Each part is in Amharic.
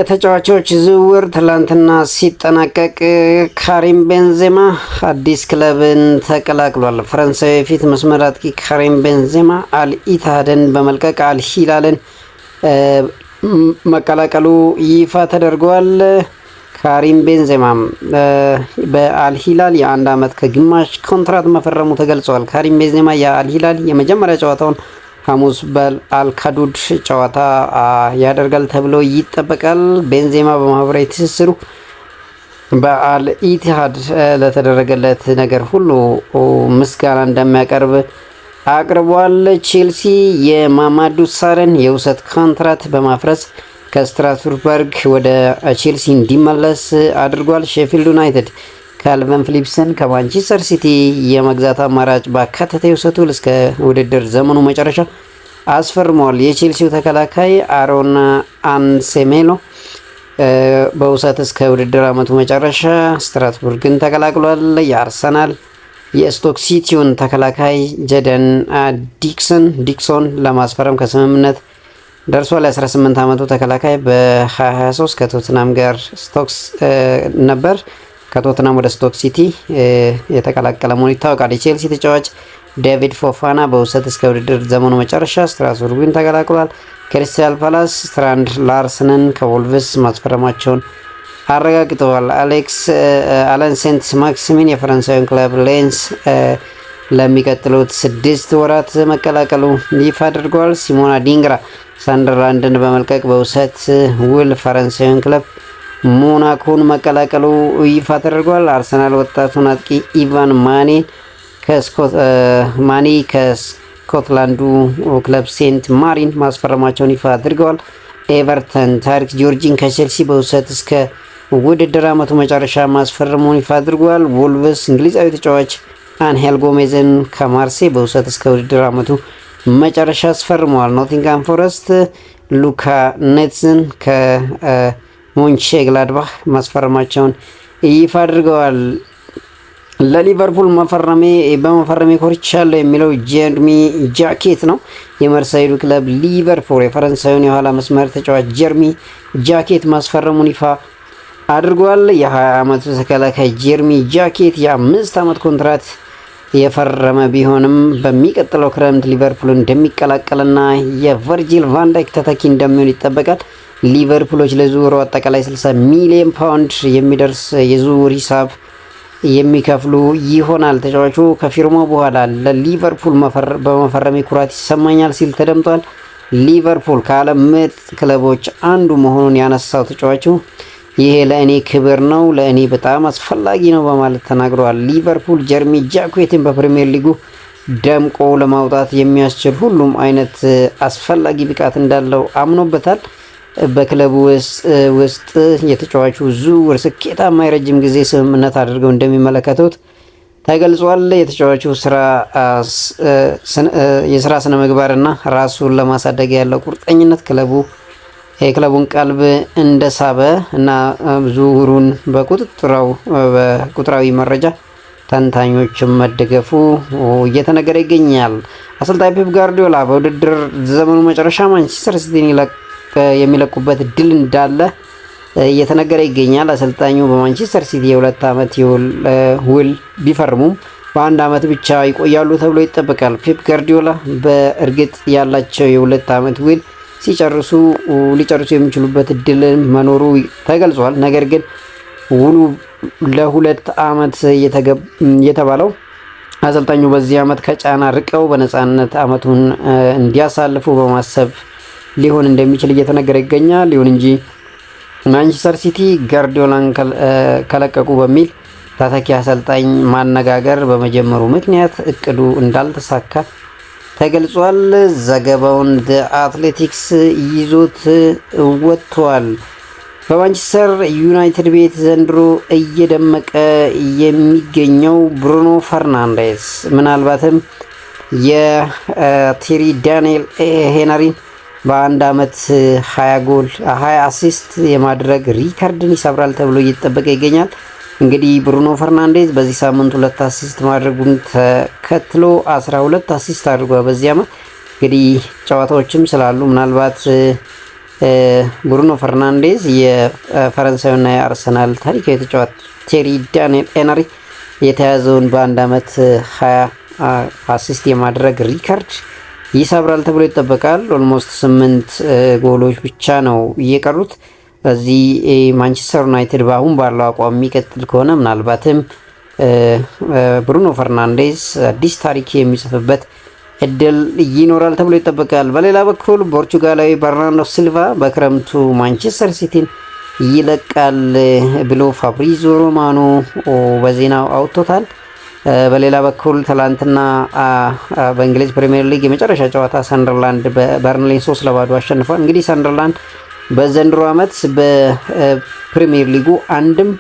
የተጫዋቾች ዝውውር ትላንትና ሲጠናቀቅ ካሪም ቤንዜማ አዲስ ክለብን ተቀላቅሏል። ፈረንሳዊ የፊት መስመር አጥቂ ካሪም ቤንዜማ አልኢትሃድን በመልቀቅ አልሂላልን መቀላቀሉ ይፋ ተደርጓል። ካሪም ቤንዜማም በአልሂላል የአንድ ዓመት ከግማሽ ኮንትራት መፈረሙ ተገልጿል። ካሪም ቤንዜማ የአልሂላል የመጀመሪያ ጨዋታውን ሐሙስ በአልካዱድ ጨዋታ ያደርጋል ተብሎ ይጠበቃል። ቤንዜማ በማህበራዊ ትስስሩ በአልኢቲሃድ ለተደረገለት ነገር ሁሉ ምስጋና እንደሚያቀርብ አቅርቧል። ቼልሲ የማማዱ ሳርን የውሰት ኮንትራት በማፍረስ ከስትራስቡርግ ወደ ቼልሲ እንዲመለስ አድርጓል። ሼፊልድ ዩናይትድ ካልቨን ፊሊፕስን ከማንቸስተር ሲቲ የመግዛት አማራጭ ባካተተ የውሰት ውል እስከ ውድድር ዘመኑ መጨረሻ አስፈርመዋል። የቼልሲው ተከላካይ አሮን አንሴሜሎ በውሰት እስከ ውድድር ዓመቱ መጨረሻ ስትራስቡርግን ተቀላቅሏል። የአርሰናል የስቶክ ሲቲውን ተከላካይ ጀደን ዲክሶን ለማስፈረም ከስምምነት ደርሷል። የ18 ዓመቱ ተከላካይ በ2023 ከቶትናም ጋር ስቶክስ ነበር ከቶትናም ወደ ስቶክ ሲቲ የተቀላቀለ መሆኑ ይታወቃል። የቼልሲ ተጫዋች ዴቪድ ፎፋና በውሰት እስከ ውድድር ዘመኑ መጨረሻ ስትራስቡርግን ተቀላቅሏል። ክሪስታል ፓላስ ስትራንድ ላርሰንን ከቮልቭስ ማስፈረማቸውን አረጋግጠዋል። አለን ሴንት ማክሲሚን የፈረንሳዩን ክለብ ሌንስ ለሚቀጥሉት 6 ወራት መቀላቀሉ ይፋ አድርገዋል። ሲሞና ዲንግራ ሳንደርላንድን በመልቀቅ በውሰት ውል ፈረንሳዩን ክለብ ሞናኮን መቀላቀሉ ይፋ ተደርጓል። አርሰናል ወጣቱን አጥቂ ኢቫን ማኔ ከስኮትላንዱ ክለብ ሴንት ማሪን ማስፈረማቸውን ይፋ አድርገዋል። ኤቨርተን ታሪክ ጆርጂን ከቼልሲ በውሰት እስከ ውድድር ዓመቱ መጨረሻ ማስፈረሙን ይፋ አድርጓል። ወልቭስ እንግሊዛዊ ተጫዋች አንሄል ጎሜዝን ከማርሴ በውሰት እስከ ውድድር ዓመቱ መጨረሻ አስፈርመዋል። ኖቲንጋም ፎረስት ሉካ ኔትዝን ሞንቼ ግላድባህ ማስፈረማቸውን ይፋ አድርገዋል። ለሊቨርፑል በመፈረሜ ኮርቻለሁ የሚለው ጀርሚ ጃኬት ነው። የመርሳይዱ ክለብ ሊቨርፑል የፈረንሳዩን የኋላ መስመር ተጫዋች ጀርሚ ጃኬት ማስፈረሙን ይፋ አድርጓል። የ20 ዓመቱ ተከላካይ ጀርሚ ጃኬት የ5 ዓመት ኮንትራት የፈረመ ቢሆንም በሚቀጥለው ክረምት ሊቨርፑል እንደሚቀላቀልና የቨርጂል ቫንዳይክ ተተኪ እንደሚሆን ይጠበቃል። ሊቨርፑሎች ለዝውውሩ አጠቃላይ 60 ሚሊዮን ፓውንድ የሚደርስ የዝውውር ሂሳብ የሚከፍሉ ይሆናል። ተጫዋቹ ከፊርማው በኋላ ለሊቨርፑል በመፈረሜ ኩራት ይሰማኛል ሲል ተደምጧል። ሊቨርፑል ከዓለም ምርጥ ክለቦች አንዱ መሆኑን ያነሳው ተጫዋቹ ይሄ ለእኔ ክብር ነው፣ ለእኔ በጣም አስፈላጊ ነው በማለት ተናግረዋል። ሊቨርፑል ጀርሚ ጃኬትን በፕሪሚየር ሊጉ ደምቆ ለማውጣት የሚያስችል ሁሉም አይነት አስፈላጊ ብቃት እንዳለው አምኖበታል። በክለቡ ውስጥ የተጫዋቹ ዝውውር ስኬታማ የረጅም ጊዜ ስምምነት አድርገው እንደሚመለከቱት ተገልጿል። የተጫዋቹ የስራ ስነ ምግባርና ራሱን ለማሳደግ ያለው ቁርጠኝነት የክለቡን ቀልብ እንደሳበ እና ዝውውሩን በቁጥራዊ መረጃ ተንታኞችም መደገፉ እየተነገረ ይገኛል። አሰልጣኝ ፔፕ ጋርዲዮላ በውድድር ዘመኑ መጨረሻ ማንቸስተር ሲቲን የሚለቁበት እድል እንዳለ እየተነገረ ይገኛል። አሰልጣኙ በማንቸስተር ሲቲ የ2 ዓመት ውል ቢፈርሙም በአንድ ዓመት ብቻ ይቆያሉ ተብሎ ይጠበቃል። ፔፕ ጋርዲዮላ በእርግጥ ያላቸው የ2 ዓመት ውል ሊጨርሱ የሚችሉበት እድል መኖሩ ተገልጿል። ነገር ግን ውሉ ለ2 ዓመት የተባለው አሰልጣኙ በዚህ ዓመት ከጫና ርቀው በነፃነት ዓመቱን እንዲያሳልፉ በማሰብ ሊሆን እንደሚችል እየተነገረ ይገኛል። ይሁን እንጂ ማንቸስተር ሲቲ ጋርዲዮላን ከለቀቁ በሚል ተተኪ አሰልጣኝ ማነጋገር በመጀመሩ ምክንያት እቅዱ እንዳልተሳካ ተገልጿል። ዘገባውን አትሌቲክስ ይዞት ወጥቷል። በማንቸስተር ዩናይትድ ቤት ዘንድሮ እየደመቀ የሚገኘው ብሩኖ ፈርናንዴስ ምናልባትም የቴሪ ዳንኤል ሄነሪን በአንድ ዓመት 20 ጎል 20 አሲስት የማድረግ ሪከርድን ይሰብራል ተብሎ እየተጠበቀ ይገኛል። እንግዲህ ብሩኖ ፈርናንዴዝ በዚህ ሳምንት 2 አሲስት ማድረጉን ተከትሎ 12 አሲስት አድርጓል በዚህ ዓመት። እንግዲህ ጨዋታዎችም ስላሉ ምናልባት ብሩኖ ፈርናንዴዝ የፈረንሳዩና የአርሰናል ታሪካዊ ተጫዋች ቴሪ ዳንኤል ኤነሪ የተያዘውን በአንድ አመት 20 አሲስት የማድረግ ሪከርድ ይሰብራል ተብሎ ይጠበቃል። ኦልሞስት 8 ጎሎች ብቻ ነው እየቀሩት። እዚህ ማንቸስተር ዩናይትድ በአሁን ባለው አቋም የሚቀጥል ከሆነ ምናልባትም ብሩኖ ፈርናንዴዝ አዲስ ታሪክ የሚጽፍበት እድል ይኖራል ተብሎ ይጠበቃል። በሌላ በኩል ፖርቹጋላዊ በርናርዶ ሲልቫ በክረምቱ ማንቸስተር ሲቲን ይለቃል ብሎ ፋብሪዞ ሮማኖ በዜናው አውጥቶታል። በሌላ በኩል ትላንትና በእንግሊዝ ፕሪሚየር ሊግ የመጨረሻ ጨዋታ ሰንደርላንድ በበርንሌን 3-2 አሸንፏል። እንግዲህ ሰንደርላንድ በዘንድሮ ዓመት በፕሪሚየር ሊጉ አንድም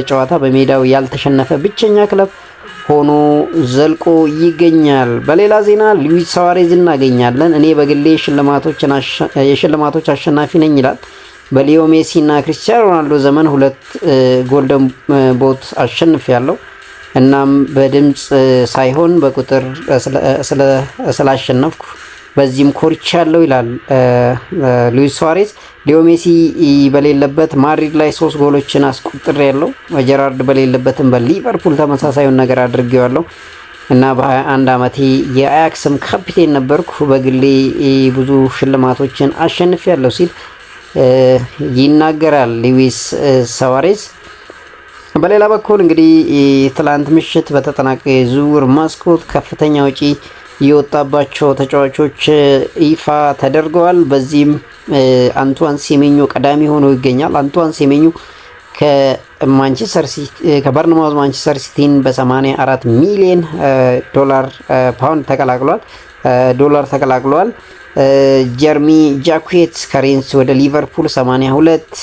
ጨዋታ በሜዳው ያልተሸነፈ ብቸኛ ክለብ ሆኖ ዘልቆ ይገኛል። በሌላ ዜና ሉዊስ ሱዋሬዝ እናገኛለን። እኔ በግሌ የሽልማቶች አሸናፊ ነኝ ይላል። በሊዮ ሜሲ እና ክርስቲያኖ ሮናልዶ ዘመን 2 ጎልደን ቦት አሸንፍ ያለው እናም በድምፅ ሳይሆን በቁጥር ስላሸነፍኩ በዚህም ኮርቻለሁ ይላል ሉዊስ ሱዋሬዝ። ሊዮ ሜሲ በሌለበት ማድሪድ ላይ 3 ጎሎችን አስቆጥሬያለሁ። ጀራርድ በሌለበትም በሊቨርፑል ተመሳሳዩን ነገር አድርጌዋለሁ እና በ21 ዓመቴ የአያክስም ካፒቴን ነበርኩ። በግሌ ብዙ ሽልማቶችን አሸንፌያለሁ ሲል ይናገራል ሉዊስ ሱዋሬዝ። በሌላ በኩል እንግዲህ ትላንት ምሽት በተጠናቀቀ የዝውውር መስኮት ከፍተኛ ወጪ የወጣባቸው ተጫዋቾች ይፋ ተደርገዋል። በዚህም አንቷን ሴሜኞ ቀዳሚ ሆኖ ይገኛል። አንቷን ሴሜኞ ከበርንማውዝ ማንቸስተር ሲቲን በ84 ሚሊዮን ፓውንድ ተቀላቅሏል። ጀርሚ ጃኩዌት ከሬንስ ወደ ሊቨርፑል 82፣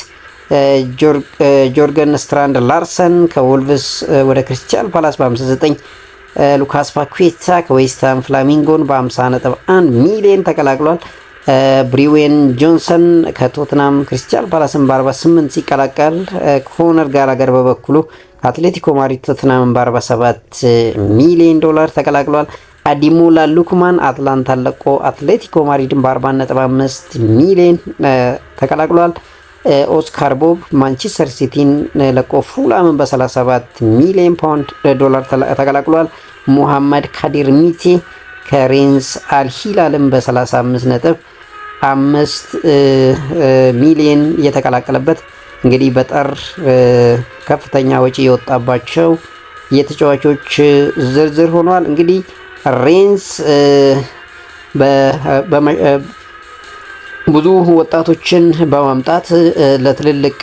ጆርገን ስትራንድ ላርሰን ከወልቭስ ወደ ክሪስታል ፓላስ በ59፣ ሉካስ ፓኩዌታ ከዌስትሃም ፍላሚንጎን በ50.1 ሚሊዮን ተቀላቅሏል። ብሪዌን ጆንሰን ከቶትናም ክሪስታል ፓላስን በ48 ሲቀላቀል፣ ኮነር ጋላገር በበኩሉ ከአትሌቲኮ ማድሪድ ቶትናምን በ47 ሚሊዮን ዶላር ተቀላቅሏል። አዲሞላ ሉክማን አትላንታ ለቆ አትሌቲኮ ማድሪድን በ40.5 ሚሊዮን ተቀላቅሏል። ኦስካር ቦብ ማንቸስተር ሲቲን ለቆ ፉላምን በ37 ሚሊዮን ዶላር ተቀላቅሏል። ሙሐመድ ካዲር ሚቴ ከሬንስ አልሂላልን በ35.5 ሚሊዮን የተቀላቀለበት እንግዲህ በጥር ከፍተኛ ወጪ የወጣባቸው የተጫዋቾች ዝርዝር ሆኗል። እንግዲህ ሬንስ ብዙ ወጣቶችን በማምጣት ለትልልቅ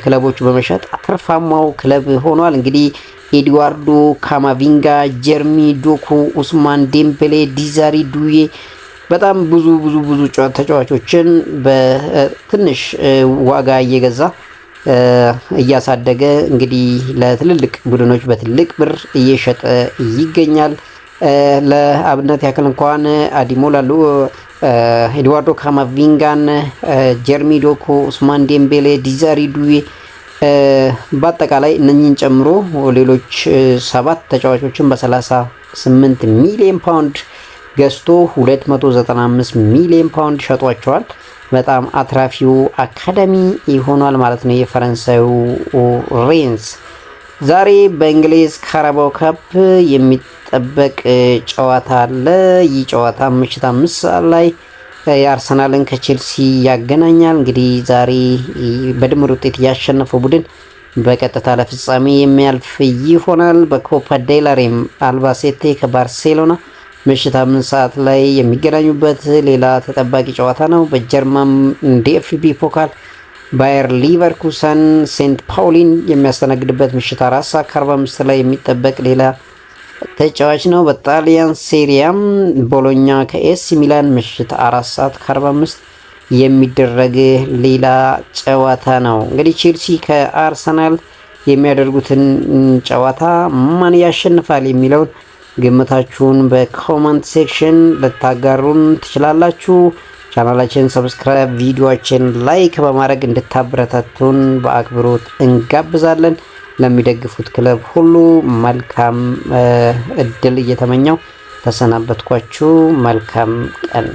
ክለቦች በመሸጥ አትርፋማው ክለብ ሆኗል። እንግዲህ ኤድዋርዶ ካማቪንጋ፣ ጀርሚ ዶኩ፣ ኡስማን ዴምቤሌ፣ ዲዛሪ ዱዬ በጣም ብዙ ተጫዋቾችን በትንሽ ዋጋ እየገዛ እያሳደገ እንግዲህ ለትልልቅ ቡድኖች በትልቅ ብር እየሸጠ ይገኛል። ለአብነት ያክል እንኳን አዲሞላ ኤድዋርዶ ካማቪንጋን፣ ጀርሚ ዶኩ፣ ኡስማን ዴምቤሌ፣ ዲዛሪ ዱዌ በአጠቃላይ እነኚህን ጨምሮ ሌሎች 7 ተጫዋቾችን በ38 ሚሊዮን ፓውንድ ገዝቶ 295 ሚሊዮን ፓውንድ ሸጧቸዋል። በጣም አትራፊው አካዳሚ ይሆናል ማለት ነው የፈረንሳዩ ሬንስ። ዛሬ በእንግሊዝ ካራባው ካፕ የሚጠበቅ ጨዋታ አለ። ይህ ጨዋታ ምሽት 5 ሰዓት ላይ የአርሰናልን ከቼልሲ ያገናኛል። እንግዲህ ዛሬ በድምር ውጤት ያሸነፈው ቡድን በቀጥታ ለፍጻሜ የሚያልፍ ይሆናል። በኮፓ ዴል ሬም አልባሴቴ ከባርሴሎና ምሽት 5 ሰዓት ላይ የሚገናኙበት ሌላ ተጠባቂ ጨዋታ ነው። በጀርመን ዲኤፍቢ ፖካል ባየር ሊቨርኩሰን ሴንት ፓውሊን የሚያስተናግድበት ምሽት 4 ሰዓት ከ45 ላይ የሚጠበቅ ሌላ ተጫዋች ነው። በጣሊያን ሴሪያም ቦሎኛ ከኤስ ሚላን ምሽት 4 ሰዓት ከ45 የሚደረግ ሌላ ጨዋታ ነው። እንግዲህ ቼልሲ ከአርሰናል የሚያደርጉትን ጨዋታ ማን ያሸንፋል የሚለውን ግምታችሁን በኮመንት ሴክሽን ልታጋሩን ትችላላችሁ። ቻናላችን ሰብስክራይብ፣ ቪዲዮአችን ላይክ በማድረግ እንድታበረታቱን በአክብሮት እንጋብዛለን። ለሚደግፉት ክለብ ሁሉ መልካም እድል እየተመኘው ተሰናበትኳችሁ። መልካም ቀን